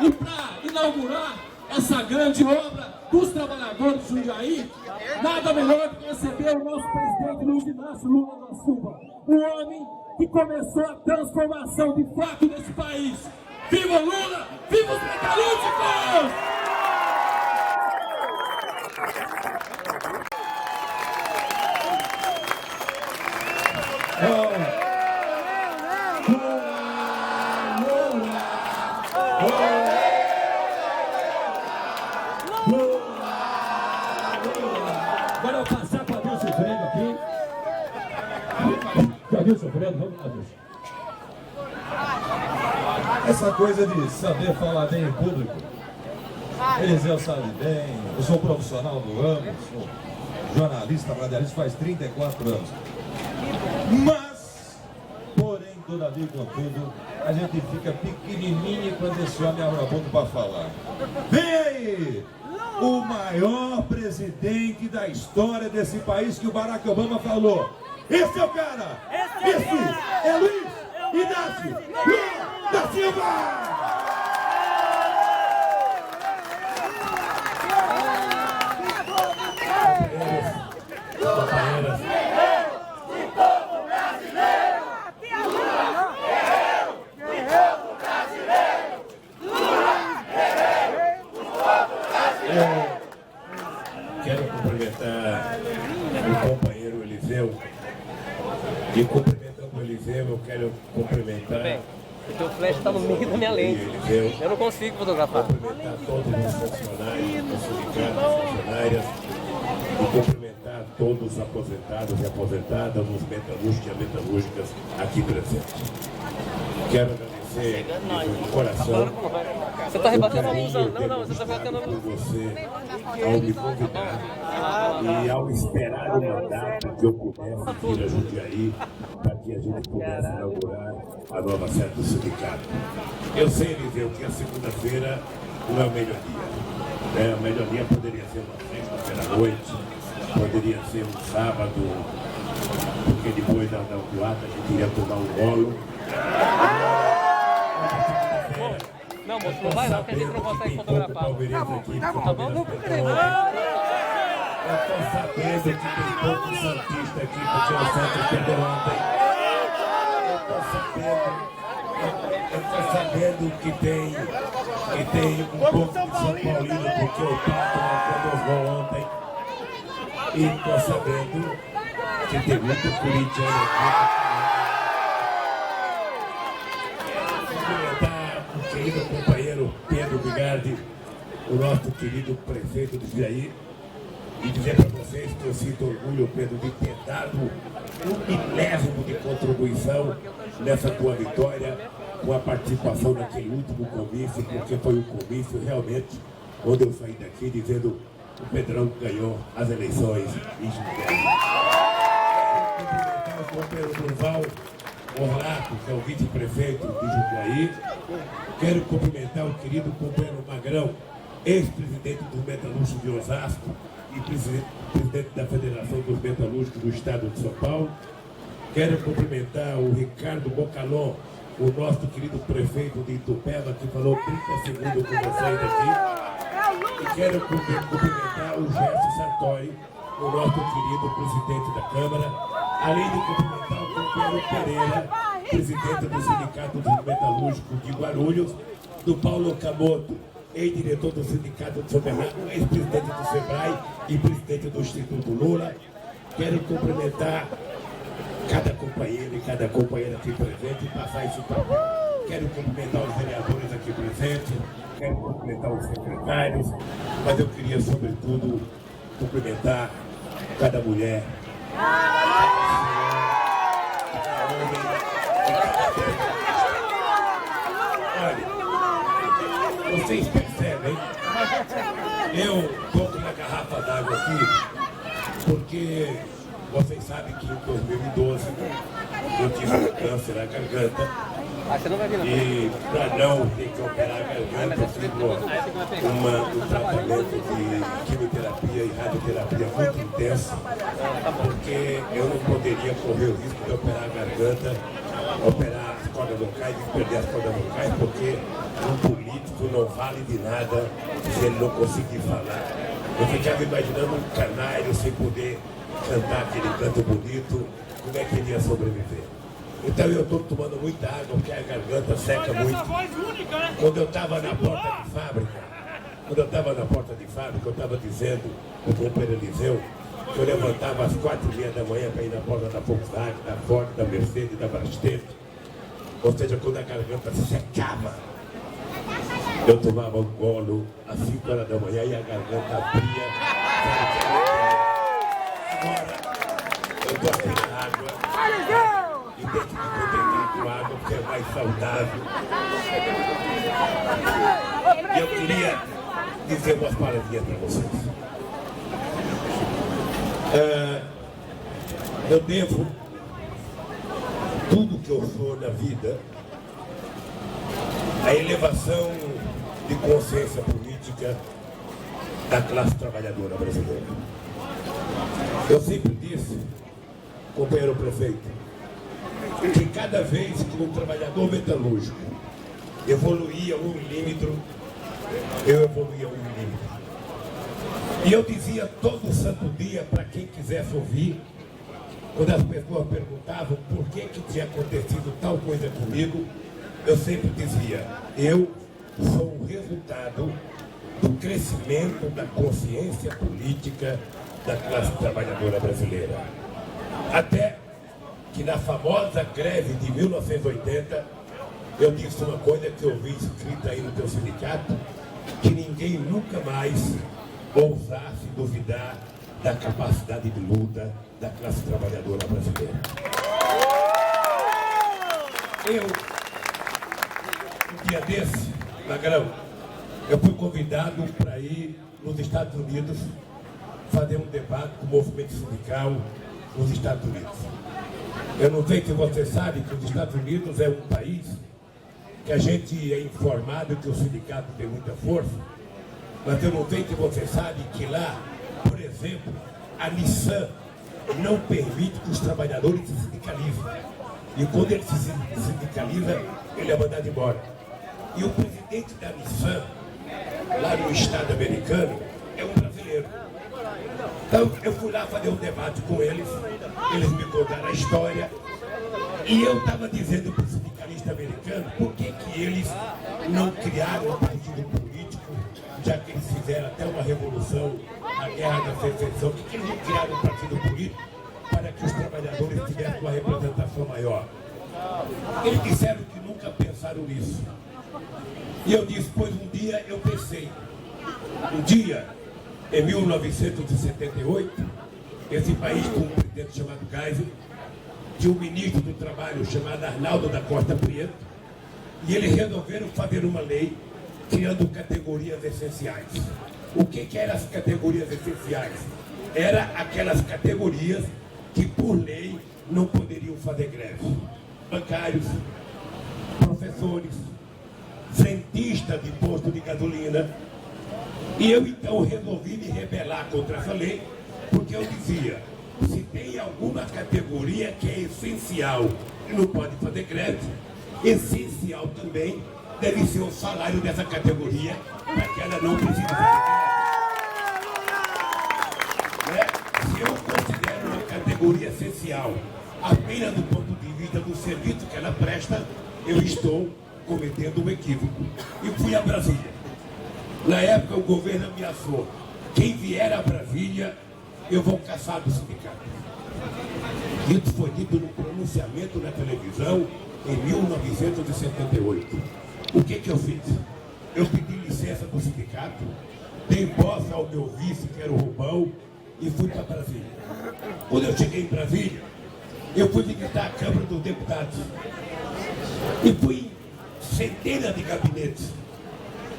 E para inaugurar essa grande obra dos trabalhadores de Jundiaí, nada melhor do que receber o nosso presidente Luiz Inácio Lula da Silva, o homem que começou a transformação de fato desse país. Viva o Lula! Viva os metalúrgicos! Agora eu vou passar para Adilson Freire aqui. Adilson Freire, vamos lá, Adilson. Essa coisa de saber falar bem em público, Eliseu sabe bem, eu sou profissional do ramo, sou jornalista, radialista faz 34 anos. Mas, porém, todavia, contudo, a gente fica pequenininho quando esse homem abre a boca para falar. Vem aí! O maior presidente da história desse país que o Barack Obama falou. Esse é o cara! Esse é Luiz Inácio Lula da Silva! Quero cumprimentar o companheiro Eliseu. E cumprimentando o Eliseu, eu quero cumprimentar. O teu flash está no meio da minha lente. Eliseu, Eu não consigo fotografar. cumprimentar todos os funcionários, os sindicatos, funcionárias. E cumprimentar todos os aposentados e aposentadas, os metalúrgicos e metalúrgicas aqui presentes. Quero agradecer de coração. Você está rebatendo a luz, não, você está rebatendo a por luz. você ao me convidar e ao esperar o mandato que eu pudesse vir a Jundiaí para que a gente pudesse inaugurar a nova sede do sindicato. Eu sei, Eliseu, que a segunda-feira não é o melhor dia. O melhor dia poderia ser uma sexta-feira à noite, poderia ser um sábado, porque depois da ata a gente iria tomar um bolo. Não, moço, não vai não, que a gente não consegue fotografar. Tá bom? Não, por quê? Eu estou sabendo que tem pouco santista aqui, porque o Santos perdeu ontem. Eu estou sabendo que tem um pouco de São Paulino, porque o Pato acordou ontem. E estou sabendo que tem muito corintiano aqui. Querido companheiro Pedro Bigardi, o nosso querido prefeito de Jundiaí, e dizer para vocês que eu sinto orgulho, Pedro, de ter dado um milésimo de contribuição nessa tua vitória, com a participação naquele último comício, porque foi um comício realmente onde eu saí daqui dizendo o Pedrão ganhou as eleições em Jundiaí. Cumprimentar o companheiro Durval Orlato, que é o vice-prefeito de Jundiaí. Quero cumprimentar o querido companheiro Magrão, ex-presidente dos metalúrgicos de Osasco e presidente da Federação dos Metalúrgicos do Estado de São Paulo. Quero cumprimentar o Ricardo Bocalon, o nosso querido prefeito de Itupeva, que falou 30 segundos com vocês aqui. E quero cumprimentar o Gerson Sartori, o nosso querido presidente da Câmara, além de cumprimentar o companheiro Pereira, presidente do Sindicato dos Metalúrgicos de Guarulhos, do Paulo Camoto, ex-diretor do Sindicato de São Bernardo, ex-presidente do SEBRAE e presidente do Instituto Lula. Quero cumprimentar cada companheiro e cada companheira aqui presente e passar isso para mim. Quero cumprimentar os vereadores aqui presentes, quero cumprimentar os secretários, mas eu queria, sobretudo, cumprimentar cada mulher, olha, vocês percebem, eu estou com uma garrafa d'água aqui, porque vocês sabem que em 2012 eu tive câncer na garganta. E para não ter que operar a garganta, eu fiz um tratamento de quimioterapia e radioterapia muito intenso, porque eu não poderia correr o risco de operar a garganta, operar as cordas vocais e perder as cordas vocais, porque um político político não vale de nada se ele não conseguir falar. Eu ficava imaginando um canário sem poder cantar aquele canto bonito, como é que ele ia sobreviver? Então eu estou tomando muita água porque a garganta seca muito. Quando eu estava na porta de fábrica, eu estava dizendo para o companheiro Eliseu que eu levantava às 4h30 da manhã para ir na porta da Volkswagen, da Ford, da Mercedes, da Brastemp. Ou seja, quando a garganta se secava, eu tomava um golo às 5h da manhã e a garganta abria. Agora, eu estou aqui na água e tenho que me contentar com água porque é mais saudável. E eu queria dizer umas palavrinhas para vocês. Eu devo tudo que eu sou na vida à elevação de consciência política da classe trabalhadora brasileira. Eu sempre disse, companheiro prefeito, que cada vez que um trabalhador metalúrgico evoluía 1 milímetro, eu evoluía 1 milímetro. E eu dizia todo santo dia para quem quisesse ouvir, quando as pessoas perguntavam por que tinha acontecido tal coisa comigo, eu sempre dizia, eu sou o resultado do crescimento da consciência política da classe trabalhadora brasileira. Até que na famosa greve de 1980, eu disse uma coisa que eu vi escrita aí no teu sindicato, que ninguém nunca mais ousasse duvidar da capacidade de luta da classe trabalhadora brasileira. Um dia desse, Magrão, eu fui convidado para ir nos Estados Unidos fazer um debate com o movimento sindical nos Estados Unidos. Eu não sei se você sabe que os Estados Unidos é um país que a gente é informado que o sindicato tem muita força, mas eu não sei se você sabe que lá, por exemplo, a Nissan não permite que os trabalhadores se sindicalizem. E quando ele se sindicaliza, ele é mandado embora. E o presidente da Nissan, lá no estado americano, é um brasileiro. Então eu fui lá fazer um debate com eles me contaram a história, e eu estava dizendo para o sindicalista americano por que eles não criaram um partido político, já que eles fizeram até uma revolução, a guerra da secessão, por que eles não criaram um partido político para que os trabalhadores tivessem uma representação maior. Eles disseram que nunca pensaram nisso. E eu disse, pois um dia eu pensei. Um dia, em 1978, esse país tinha um presidente chamado Geisel, tinha um ministro do trabalho chamado Arnaldo da Costa Prieto, e eles resolveram fazer uma lei criando categorias essenciais. O que eram as categorias essenciais? Eram aquelas categorias que por lei não poderiam fazer greve. Bancários, professores, frentistas de posto de gasolina. E eu então resolvi me rebelar contra essa lei, porque eu dizia, se tem alguma categoria que é essencial e não pode fazer greve, essencial também deve ser o salário dessa categoria, para que ela não precise fazer greve. Se eu considero uma categoria essencial apenas do ponto de vista do serviço que ela presta, eu estou cometendo um equívoco. E fui a Brasília. Na época o governo ameaçou, quem vier a Brasília, eu vou caçar do sindicato. Isso foi dito no pronunciamento na televisão em 1978. O que eu fiz? Eu pedi licença do sindicato, dei posse ao meu vice, que era o Rubão, e fui para Brasília. Quando eu cheguei em Brasília, eu fui visitar a Câmara dos Deputados. E fui em centenas de gabinetes.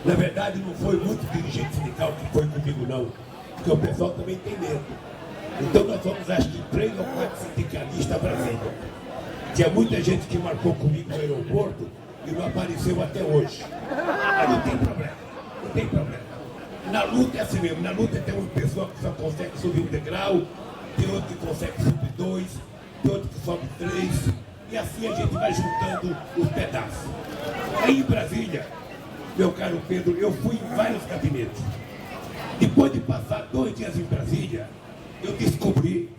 Na verdade, não foi muito dirigente sindical que foi comigo, não. Porque o pessoal também tem medo. Então nós fomos, acho que 3 ou 4 sindicalistas a Brasília. Tinha muita gente que marcou comigo no aeroporto e não apareceu até hoje. Mas não tem problema, não tem problema. Na luta é assim mesmo, na luta tem uma pessoa que só consegue subir um degrau, tem outro que consegue subir 2, tem outro que sobe 3, e assim a gente vai juntando os pedaços. Aí em Brasília, meu caro Pedro, eu fui em vários gabinetes. Depois de passar 2 dias em Brasília, eu descobri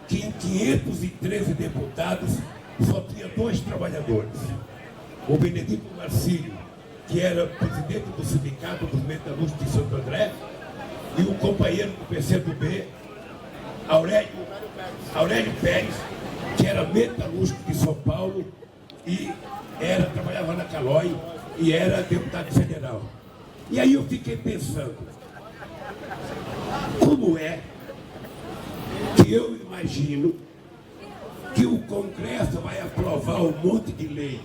que em 513 deputados só tinha 2 trabalhadores. O Benedito Marcílio, que era presidente do Sindicato dos Metalúrgicos de Santo André, e o companheiro do PCdoB, Aurélio Pérez, que era metalúrgico de São Paulo e trabalhava na Calói e era deputado federal. E aí eu fiquei pensando, como é que eu imagino que o Congresso vai aprovar um monte de lei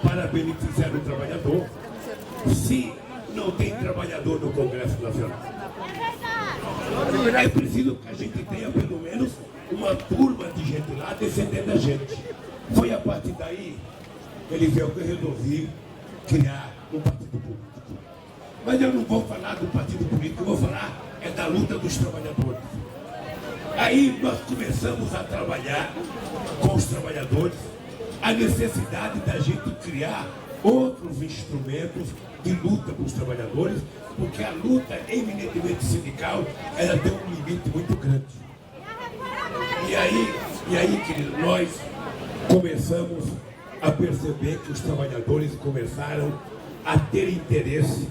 para beneficiar o trabalhador se não tem trabalhador no Congresso Nacional? É preciso que a gente tenha pelo menos uma turma de gente lá defendendo a gente. Foi a partir daí, Eliseu, que eu resolvi criar um partido político. Mas eu não vou falar do partido político, eu vou falar da luta dos trabalhadores. Aí nós começamos a trabalhar com os trabalhadores a necessidade da gente criar outros instrumentos de luta para os trabalhadores, porque a luta eminentemente sindical, ela tem um limite muito grande. E aí, querido, nós começamos a perceber que os trabalhadores começaram a ter interesse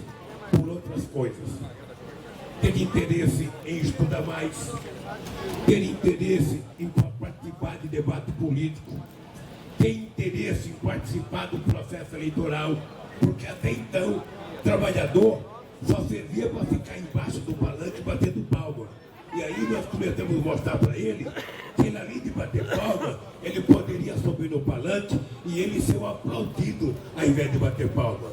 por outras coisas. Ter interesse em estudar mais, ter interesse em participar de debate político, ter interesse em participar do processo eleitoral, porque até então, trabalhador só servia para ficar embaixo do palanque batendo palma. E aí nós começamos a mostrar para ele que ele, além de bater palma, ele poderia subir no palanque e ele ser um aplaudido ao invés de bater palma.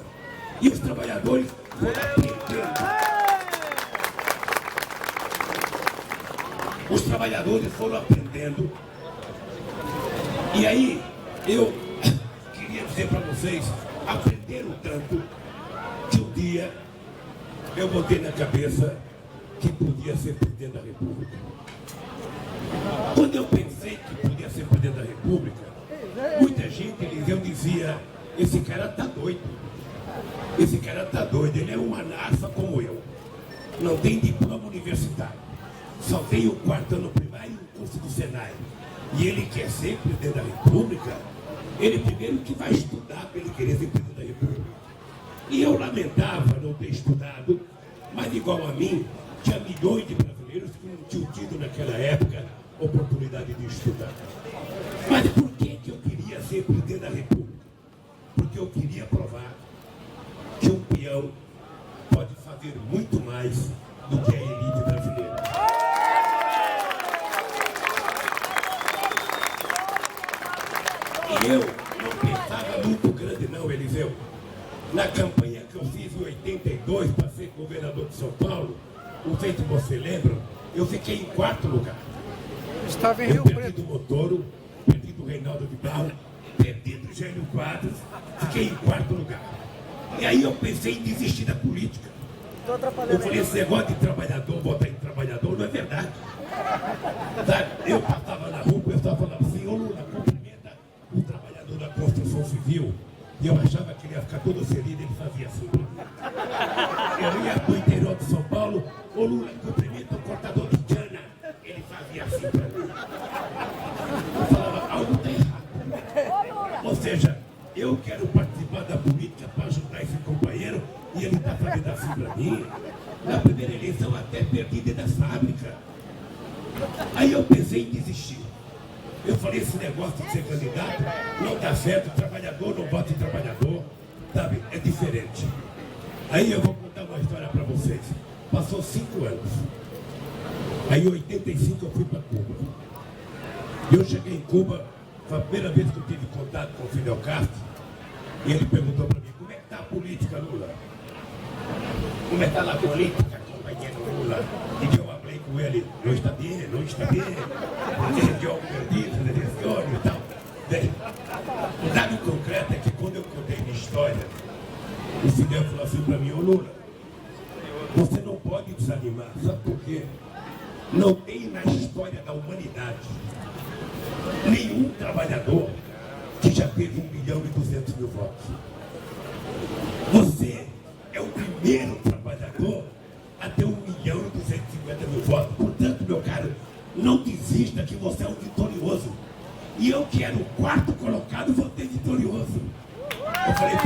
E os trabalhadores foram aprendendo. Os trabalhadores foram aprendendo. E aí, eu queria dizer para vocês, aprenderam tanto que um dia eu botei na cabeça que podia ser presidente da República. Quando eu pensei que podia ser presidente da República, muita gente, Eliseu, dizia, esse cara tá doido. Esse cara tá doido, ele é um anarfa como eu. Não tem diploma universitário. Só tem o 4º ano primário e o curso do Senai. E ele quer ser presidente da República, ele primeiro que vai estudar para ele querer ser presidente da República. E eu lamentava não ter estudado, mas igual a mim, tinha milhões de brasileiros que não tinham tido naquela época oportunidade de estudar. Mas por que eu queria ser presidente da República? Porque eu queria provar que um peão pode fazer muito mais do que a elite brasileira. E eu não pensava muito grande não, Eliseu. Na campanha que eu fiz em 82 para ser governador de São Paulo, não sei se você lembra, eu fiquei em 4º lugar. Estava em Eu Rio perdi Preto. do Montoro, perdi do Reinaldo de Barro, perdi do Jânio Quadros, fiquei em 4º lugar. E aí eu pensei em desistir da política. Eu falei, esse negócio de trabalhador, votar em trabalhador, não é verdade. Sabe? Eu passava na rua, eu estava falando assim, ô Lula, cumprimenta o trabalhador da construção civil. E eu achava que ele ia ficar todo feliz, ele fazia assim. Eu ia para o interior de São Paulo, ô Lula, cumprimenta o cortador de cana. Ele fazia assim para mim. Eu falava, algo está errado. Ou seja, eu quero participar da política para ajudar esse companheiro e ele está fazendo assim para mim. Na primeira eleição até perdi dentro da fábrica. Aí eu pensei em desistir. Eu falei, esse negócio de ser candidato não dá certo, trabalhador não vota em trabalhador, sabe? É diferente. Aí eu vou contar uma história para vocês. Passou 5 anos. Aí em 85 eu fui para Cuba. E eu cheguei em Cuba, foi a primeira vez que eu tive contato com o Fidel Castro, e ele perguntou para mim, como é que está a política, Lula? Como é que está a política, companheiro Lula? E eu falei com ele, não está bem, porque eu perdi as eleições e tal. Bem, o dado concreto é que quando eu contei minha história, o Fidel falou assim para mim, ô Lula, você não pode desanimar, sabe por quê? Não tem na história da humanidade nenhum trabalhador que já teve 1.200.000 votos. Você é o primeiro trabalhador a ter 1.250.000 votos. Portanto, meu caro, não desista que você é um vitorioso. E eu, que era o quarto colocado, vou ter vitorioso. Eu falei,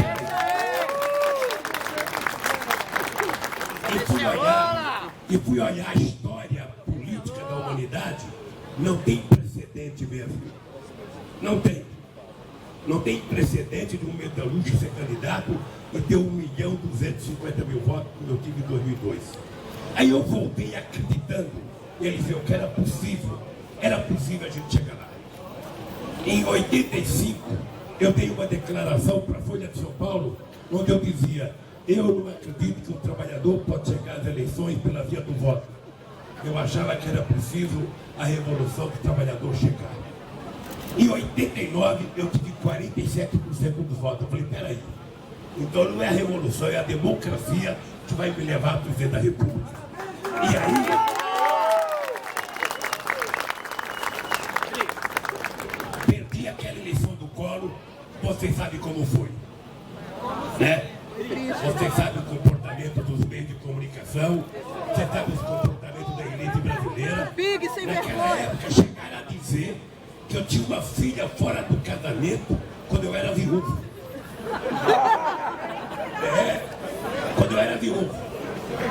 e fui olhar a história política da humanidade. Não tem precedente mesmo. Não tem. Não tem precedente de um metalúrgico ser candidato e ter 1.250.000 votos, como eu tive em 2002. Aí eu voltei acreditando. Ele viu que era possível a gente chegar lá. Em 85, eu dei uma declaração para a Folha de São Paulo, onde eu dizia: eu não acredito que o trabalhador pode chegar às eleições pela via do voto. Eu achava que era preciso a revolução do trabalhador chegar. Em 89, eu tive 47% dos votos. Eu falei, peraí, então não é a revolução, é a democracia que vai me levar a presidente da República. E aí, perdi aquela eleição do Collor, vocês sabem como foi, né? Vocês sabem o comportamento dos meios de comunicação, você sabe os comportamentos da elite brasileira. Naquela época chegaram a dizer que eu tinha uma filha fora do casamento quando eu era viúvo. Quando eu era viúvo.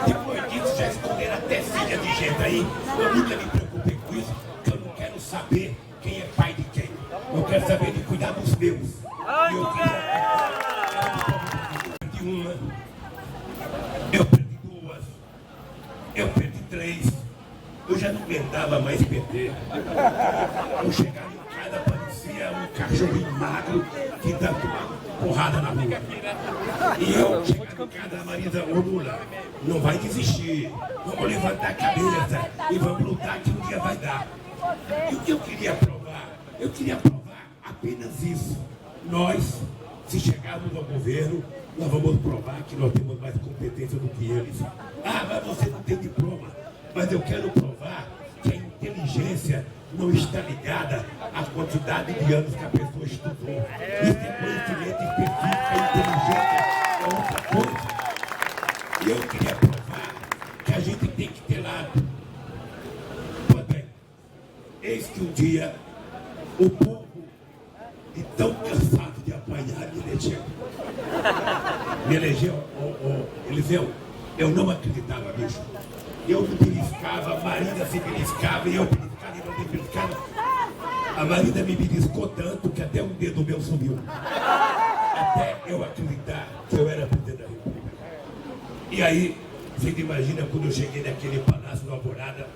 Depois disso já escolheram até filha de gente aí. Eu nunca me preocupei com isso, porque eu não quero saber quem é pai de quem. Eu quero saber de cuidar dos meus. E eu perdi uma, eu perdi duas, eu perdi três. Eu já não aguentava mais perder. Eu chegava em casa, parecia um cachorrinho magro que dá uma porrada na rua. E eu chegava em casa, a Marisa, ô Lula, não vai desistir. Vamos levantar a cabeça e vamos lutar que um dia vai dar. E o que eu queria provar? Eu queria provar apenas isso. Nós, se chegarmos ao governo, nós vamos provar que nós temos mais competência do que eles. Ah, mas você não tem diploma. Mas eu quero provar que a inteligência não está ligada à quantidade de anos que a pessoa estudou. Isso é conhecimento específico, a inteligência é outra coisa. E eu queria provar que a gente tem que ter lado. Pois bem, eis que um dia o povo, de tão cansado de apanhar, me elegeu. Me elegeu, Eliseu, eu não acreditava nisso. Eu me beliscava, a Marida se beliscava, e eu beliscava e não me beliscava. A Marida me beliscou tanto que até um dedo meu subiu. Até eu acreditar que eu era presidente da República. E aí, você imagina quando eu cheguei naquele palácio do Alvorada,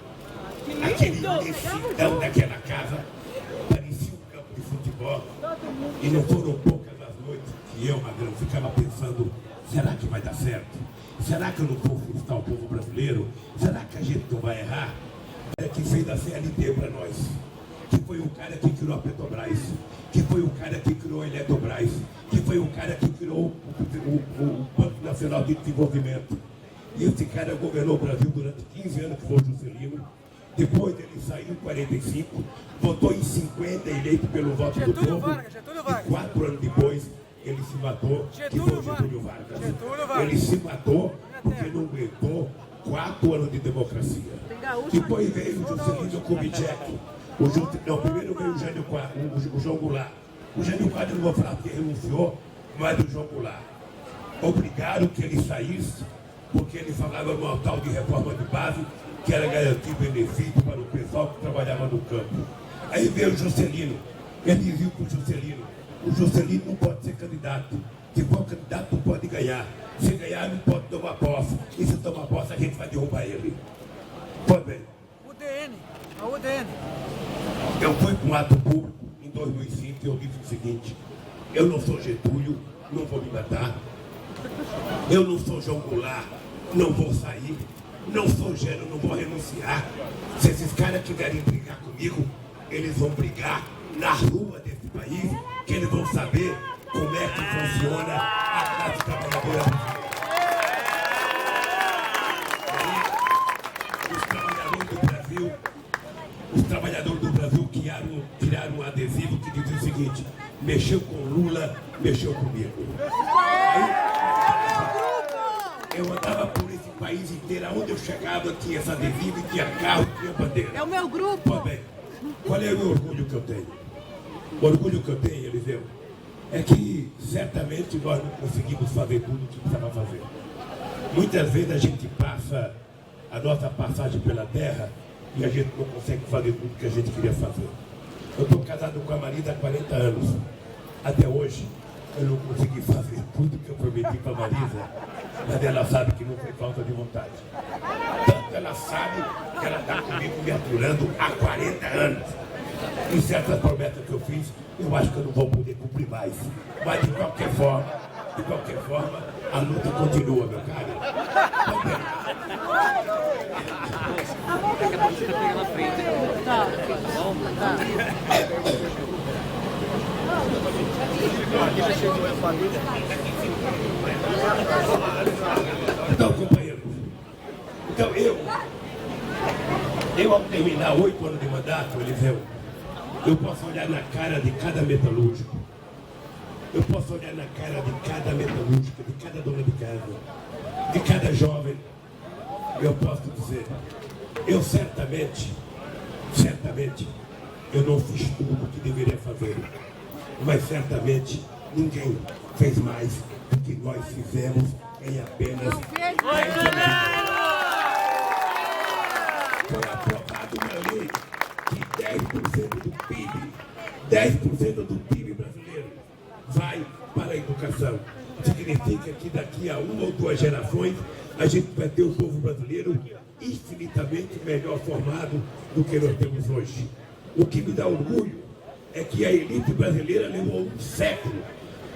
aquele imensidão daquela casa, parecia um campo de futebol. E não foram poucas as noites que eu, Magrão, ficava pensando, será que vai dar certo? Será que eu não vou frustrar o povo brasileiro? Será que a gente não vai errar? É que fez a CLT para nós. Que foi o cara que criou a Petrobras. Que foi o cara que criou a Eletrobras. Que foi o cara que criou o Banco Nacional de Desenvolvimento. E esse cara governou o Brasil durante 15 anos, que foi o Juscelino. Depois ele saiu em 45, votou em 50, eleito pelo voto do povo. E 4 anos depois, ele se matou, que foi o Getúlio Vargas. Ele se matou porque não aguentou 4 anos de democracia. Depois veio o Juscelino Kubitschek. Primeiro veio o João Goulart. O Jânio Quadros, não vou falar que renunciou, mas o João Goulart. Obrigaram que ele saísse, porque ele falava numa tal de reforma de base, que era garantir benefício para o pessoal que trabalhava no campo. Aí veio o Juscelino. Ele dizia para o Juscelino não pode ser candidato. Se for candidato, não pode ganhar. Se ganhar, não pode tomar posse. E se tomar posse, a gente vai derrubar ele. Pois bem. A UDN. Eu fui para um ato público em 2005 e eu disse o seguinte: eu não sou Getúlio, não vou me matar. Eu não sou João Goulart, não vou sair. Não sou Gênero, não vou renunciar. Se esses caras quiserem brigar comigo, eles vão brigar na rua desse país, que eles vão saber como é que funciona a classe trabalhadora brasileira. Os trabalhadores do Brasil criaram um adesivo que dizia o seguinte: mexeu com Lula, mexeu comigo. Andava por esse país inteiro, onde eu chegava tinha esse adesivo, tinha carro, tinha bandeira. É o meu grupo. Pois bem, qual é o orgulho que eu tenho? O orgulho que eu tenho, Eliseu, é que certamente nós não conseguimos fazer tudo o que precisava fazer. Muitas vezes a gente passa a nossa passagem pela terra e a gente não consegue fazer tudo o que a gente queria fazer. Eu estou casado com a Marisa há 40 anos. Até hoje eu não consegui fazer tudo que eu prometi para a Marisa, mas ela sabe que não foi falta de vontade. Tanto ela sabe que ela está comigo me aturando há 40 anos. E certas promessas que eu fiz, eu acho que eu não vou poder cumprir mais. Mas de qualquer forma, a luta continua, meu caro. Daqui a pouco você pega na frente. Tá. Então, companheiros, eu ao terminar 8 anos de mandato, Eliseu, eu posso olhar na cara de cada metalúrgico, eu posso olhar na cara de cada metalúrgica, de cada dona de casa, de cada jovem, eu posso dizer, eu certamente, eu não fiz tudo o que deveria fazer, mas certamente ninguém fez mais do que nós fizemos em apenas 10 anos. Foi aprovada uma lei que 10% do PIB, 10% do PIB brasileiro vai para a educação. Significa que daqui a 1 ou 2 gerações a gente vai ter o povo brasileiro infinitamente melhor formado do que nós temos hoje. O que me dá orgulho é que a elite brasileira levou um século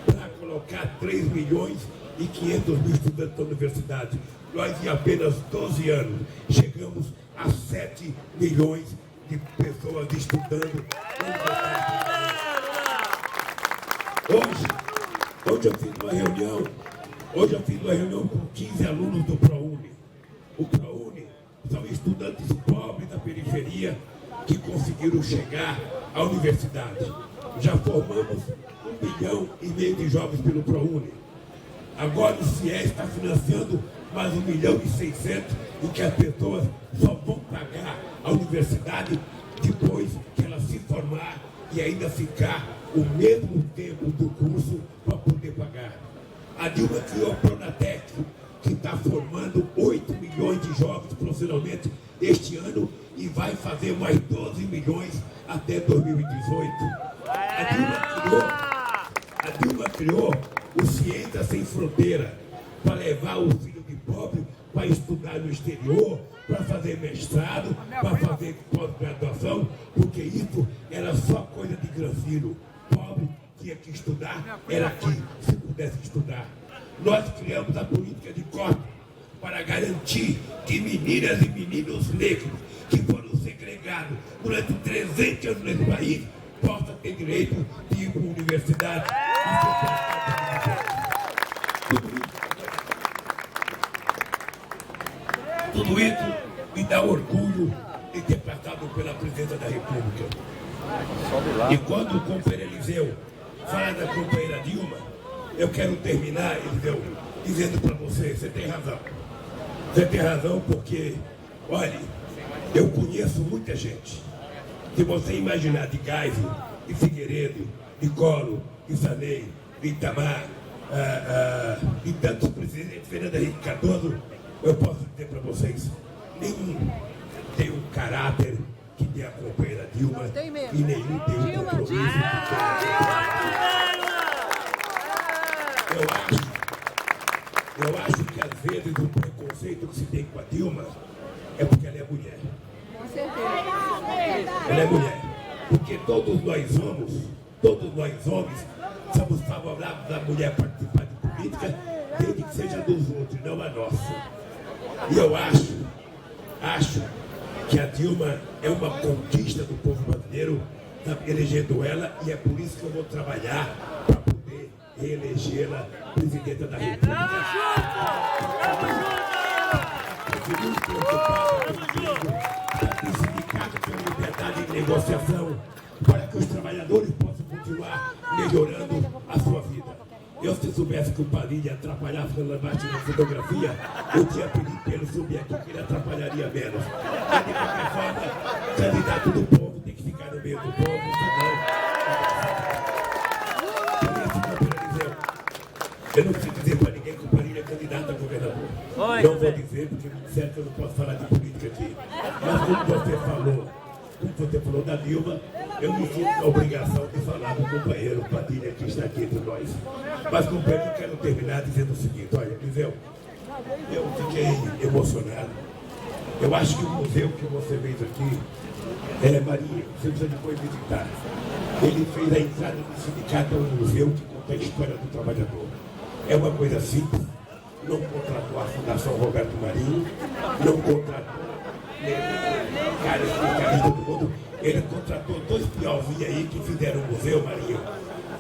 para colocar 3 milhões e 500 mil estudantes na universidade. Nós, em apenas 12 anos, chegamos a 7 milhões de pessoas estudando. Hoje eu fiz uma reunião com 15 alunos do ProUni. O ProUni são estudantes pobres da periferia que conseguiram chegar à universidade. Já formamos 1,5 milhão de jovens pelo ProUni. Agora o CIES está financiando mais 1,6 milhão, em que as pessoas só vão pagar a universidade depois que ela se formar e ainda ficar o mesmo tempo do curso para poder pagar. A Dilma criou a Pronatec, que está formando 8 milhões de jovens profissionalmente este ano e vai fazer mais 12 milhões até 2018. A Dilma criou o Ciência Sem Fronteira para levar o filho de pobre para estudar no exterior, para fazer mestrado, para fazer pós-graduação, porque isso era só coisa de granfino. Pobre tinha que estudar, era aqui, se pudesse estudar. Nós criamos a política de cota para garantir que meninas e meninos negros que foram segregados durante 300 anos nesse país possam ter direito de ir para a universidade. Tudo isso me dá orgulho de ter passado pela presidência da República. E quando o companheiro Eliseu fala da companheira Dilma, eu quero terminar, Eliseu, dizendo para você, você tem razão. Você tem razão porque, olha, eu conheço muita gente. Se você imaginar de Geisel, de Figueiredo, de Collor, de Sarney, de Itamar, e tantos presidentes, Fernando Henrique Cardoso, eu posso dizer para vocês, nenhum tem um caráter que tem a companheira Dilma e nenhum tem um compromisso. Eu acho que às vezes o preconceito que se tem com a Dilma é porque ela é mulher. Com certeza. Ela é mulher. Porque todos nós homens, somos favoráveis à mulher participar de política, desde que seja dos outros, não a nossa. E eu acho que a Dilma é uma conquista do povo brasileiro, elegendo ela, e é por isso que eu vou trabalhar para poder reelegê-la presidenta da República. Eu muito preocupado para que o sindicato tenha liberdade de negociação, para que os trabalhadores possam continuar melhorando a sua vida. Eu soubesse que o Padilha ia atrapalhar a parte da fotografia, eu tinha pedido para ele subir aqui, que ele atrapalharia menos. Mas, de qualquer forma, candidato do povo tem que ficar no meio do povo, eu não preciso dizer para ninguém que o Padilha é candidato a governador. Não vou dizer, porque me disseram que eu não posso falar de política aqui. Mas como você falou da Dilma, eu me sinto na obrigação de falar do companheiro Padilha que está aqui entre nós. Mas, companheiro, eu quero terminar dizendo o seguinte: olha, Liseu, eu fiquei emocionado. Eu acho que o museu que você fez aqui, Maria, você precisa depois visitar. Ele fez a entrada do sindicato ao museu que conta a história do trabalhador. É uma coisa simples. Não contratou a Fundação Roberto Marinho, não contratou cara especialista do mundo. Ele contratou 2 piauzinhos aí que fizeram o museu, Marinho,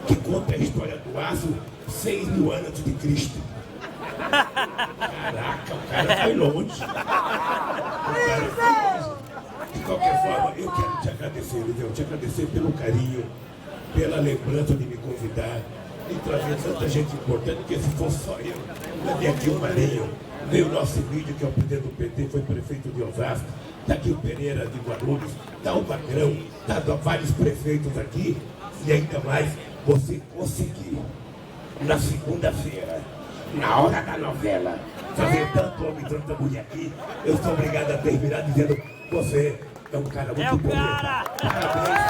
que conta a história do aço 6 mil anos antes de Cristo. Caraca, o cara foi longe. De qualquer forma, eu quero te agradecer, Liseu, te agradecer pelo carinho, pela lembrança de me convidar e trazer tanta gente importante, porque se fosse só eu, mandei aqui o Marinho, veio o nosso vídeo, que é o presidente do PT, foi prefeito de Osasco, está aqui o Pereira de Guarulhos, está o Magrão, está vários prefeitos aqui, e ainda mais, você conseguiu, na segunda-feira, na hora da novela, fazer tanto homem e tanta mulher aqui. Eu sou obrigado a terminar dizendo: você é um cara muito bom. Parabéns.